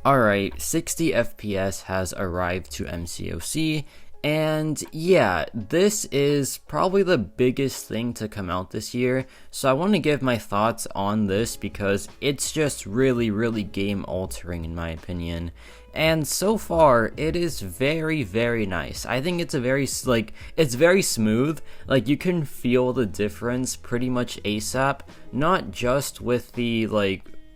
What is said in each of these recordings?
Alright, 60 FPS has arrived to MCOC, and yeah, this is probably the biggest thing to come out this year, so I want to give my thoughts on this because it's just really game altering in my opinion. And so far, it is very nice. I think it's it's very smooth. Like, you can feel the difference pretty much ASAP, not just with the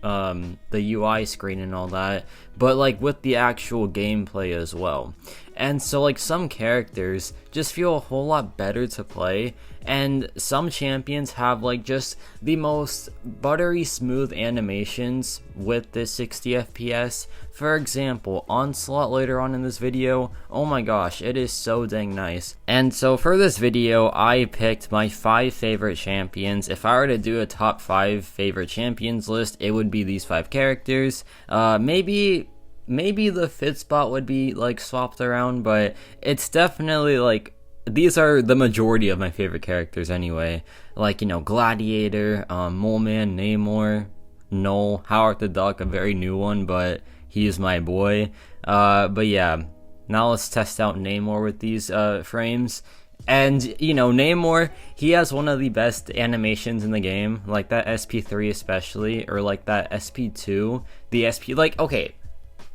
UI screen and all that, but like with the actual gameplay as well. And so like some characters just feel a whole lot better to play, and some champions have like just the most buttery smooth animations with this 60 FPS. For example, Onslaught later on in this video, oh my gosh, it is so dang nice. And so for this video, I picked my 5 favorite champions. If I were to do a top 5 favorite champions list, it would be these 5 characters. Maybe the 5th spot would be like swapped around, but it's definitely like these are the majority of my favorite characters anyway. Like, you know, Gladiator, Mole Man, Namor, Knull, Howard the Duck, a very new one, but he is my boy. But yeah, now let's test out Namor with these frames. And, you know, Namor, he has one of the best animations in the game, like that SP3 especially, or like that SP2, the SP, like, okay,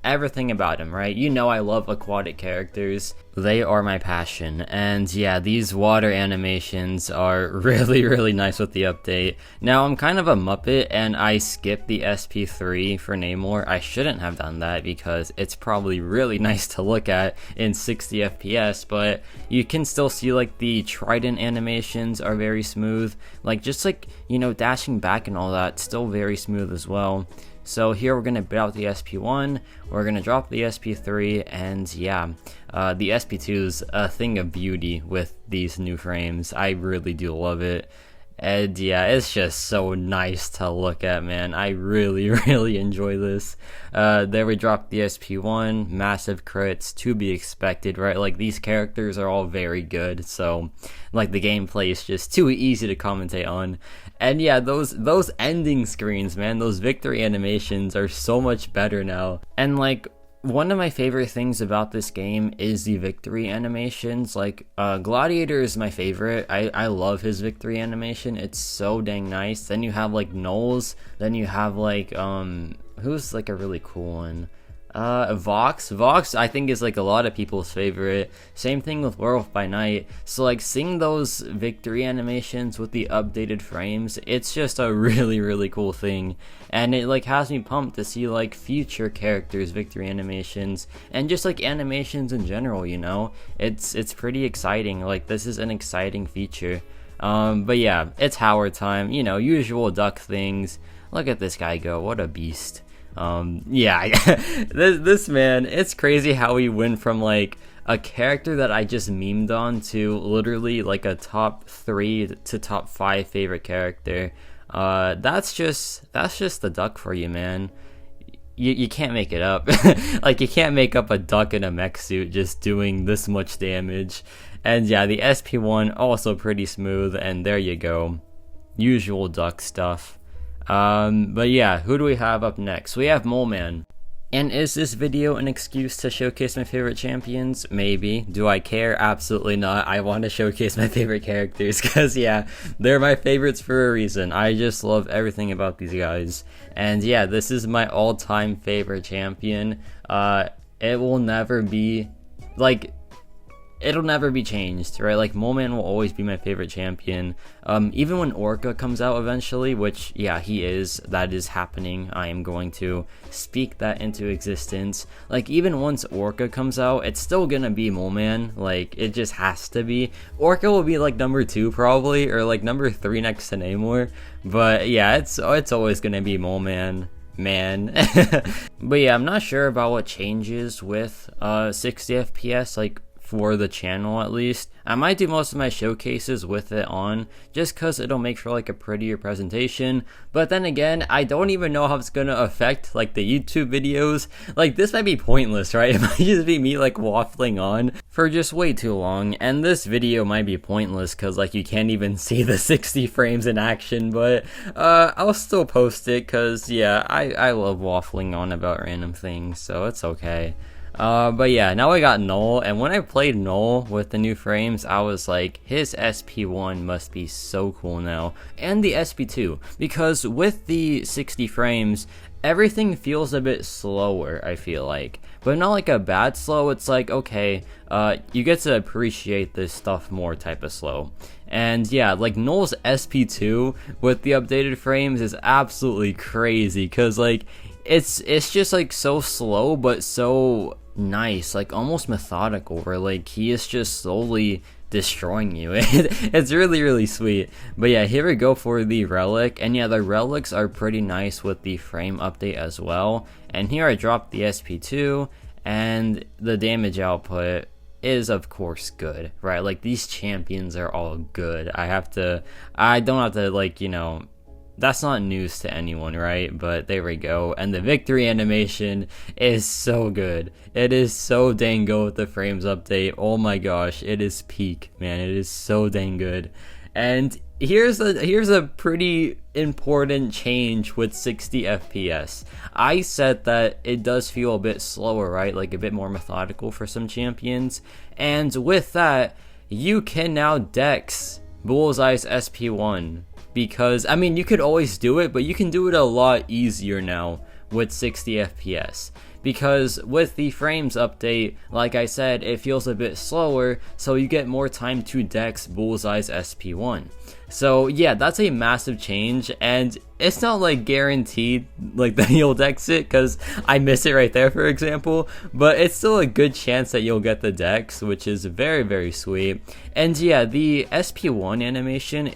everything about him, right? You know I love aquatic characters. They are my passion. And yeah, these water animations are really nice with the update. Now, I'm kind of a muppet and I skipped the SP3 for Namor. I shouldn't have done that because it's probably really nice to look at in 60 FPS, but you can still see like the trident animations are very smooth. Like just like, you know, dashing back and all that, still very smooth as well. So here we're going to bit out the SP1, we're going to drop the SP3, and yeah, the SP2 is a thing of beauty with these new frames. I really do love it. And yeah, it's just so nice to look at, man. I really enjoy this. There we dropped the SP1, massive crits, to be expected, right? Like, these characters are all very good, so like the gameplay is just too easy to commentate on. And yeah, those ending screens, man, those victory animations are so much better now. And like, one of my favorite things about this game is the victory animations. Like, Gladiator is my favorite. I love his victory animation. It's so dang nice. Then you have like Knull's. Then you have like, who's like a really cool one? Vox I think is like a lot of people's favorite. Same thing with Werewolf by Night. So like seeing those victory animations with the updated frames, it's just a really cool thing, and it like has me pumped to see like future characters victory animations and just like animations in general, you know. It's pretty exciting. Like, this is an exciting feature. But yeah, it's Howard time, you know, usual duck things. Look at this guy go, what a beast. Yeah, this man, it's crazy how he went from like a character that I just memed on to literally like a top 3 to top 5 favorite character. That's just the duck for you, man. You can't make it up. Like, you can't make up a duck in a mech suit just doing this much damage. And yeah, the SP1 also pretty smooth, and there you go, usual duck stuff. But yeah, who do we have up next? We have Mole Man. And is this video an excuse to showcase my favorite champions? Maybe. Do I care? Absolutely not. I want to showcase my favorite characters because, yeah, they're my favorites for a reason. I just love everything about these guys. And yeah, this is my all-time favorite champion. It will never be, like, it'll never be changed, right? Like, Mole Man will always be my favorite champion. Even when Orca comes out eventually, which, yeah, that is happening. I am going to speak that into existence. Like, even once Orca comes out, it's still gonna be Mole Man. Like, it just has to be. Orca will be, like, number 2 probably, or, like, number 3 next to Namor. But, yeah, it's always gonna be Mole Man. But yeah, I'm not sure about what changes with 60 FPS. Like, for the channel at least. I might do most of my showcases with it on, just because it'll make for like a prettier presentation. But then again, I don't even know how it's gonna affect like the YouTube videos. Like this might be pointless, right? It might just be me like waffling on for just way too long, and this video might be pointless because like you can't even see the 60 frames in action. But I'll still post it because yeah, I love waffling on about random things, so it's okay. But yeah, now I got Knull, and when I played Knull with the new frames, I was like, his SP1 must be so cool now, and the SP2, because with the 60 frames, everything feels a bit slower, I feel like, but not like a bad slow. It's like, okay, you get to appreciate this stuff more type of slow. And yeah, like Knull's SP2 with the updated frames is absolutely crazy, because like it's just like so slow but so nice, like almost methodical, where like he is just slowly destroying you. It's really sweet. But yeah, here we go for the relic, and yeah, the relics are pretty nice with the frame update as well. And here I dropped the SP2, and the damage output is of course good, right? Like these champions are all good. I don't have to like, you know, that's not news to anyone, right? But there we go. And the victory animation is so good. It is so dang good with the frames update. Oh my gosh, it is peak, man. It is so dang good. And here's a pretty important change with 60 FPS. I said that it does feel a bit slower, right? Like a bit more methodical for some champions. And with that, you can now dex Bullseye's SP1. Because, I mean, you could always do it, but you can do it a lot easier now with 60 FPS. Because with the frames update, like I said, it feels a bit slower, so you get more time to dex Bullseye's SP1. So yeah, that's a massive change, and it's not like guaranteed like that you'll dex it, because I miss it right there, for example, but it's still a good chance that you'll get the dex, which is very sweet. And yeah, the SP1 animation,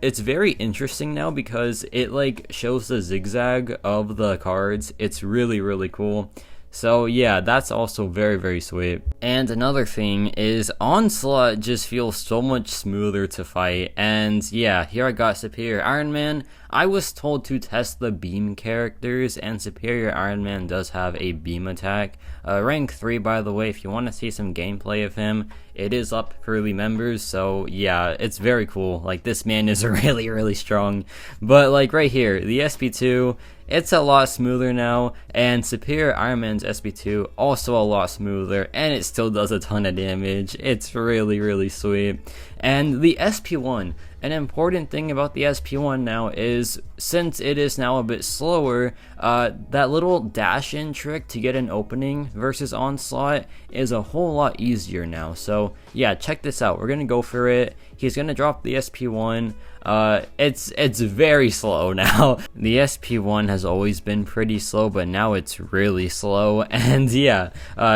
it's very interesting now because it like shows the zigzag of the cards. It's really cool. So yeah, that's also very sweet. And another thing is Onslaught just feels so much smoother to fight. And yeah, here I got Superior Iron Man. I was told to test the beam characters, and Superior Iron Man does have a beam attack. Rank 3, by the way, if you want to see some gameplay of him, it is up for early members, so yeah, it's very cool. Like, this man is really strong. But like right here, the SP2, it's a lot smoother now, and Superior Iron Man's SP2 also a lot smoother, and it still does a ton of damage. It's really sweet. And the SP1, an important thing about the SP1 now is, since it is now a bit slower, that little dash in trick to get an opening versus Onslaught is a whole lot easier now. So yeah, check this out. We're gonna go for it. He's gonna drop the SP1. It's very slow now. The SP1 has always been pretty slow, but now it's really slow. And yeah,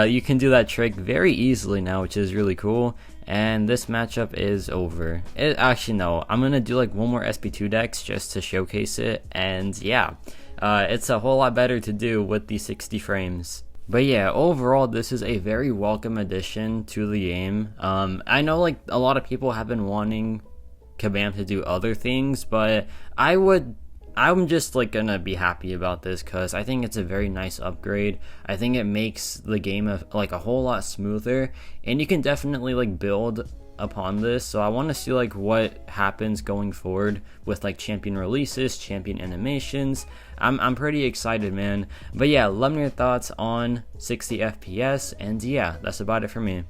you can do that trick very easily now, which is really cool. And this matchup is over. Actually, no, I'm gonna do like one more SP2 dex just to showcase it. And yeah, it's a whole lot better to do with the 60 frames. But yeah, overall, this is a very welcome addition to the game. I know like a lot of people have been wanting Kabam to do other things, but I'm just like gonna be happy about this because I think it's a very nice upgrade. I think it makes the game like a whole lot smoother, and you can definitely like build upon this. So I want to see like what happens going forward with like champion releases, champion animations. I'm pretty excited, man. But yeah, let me know your thoughts on 60 FPS, and yeah, that's about it for me.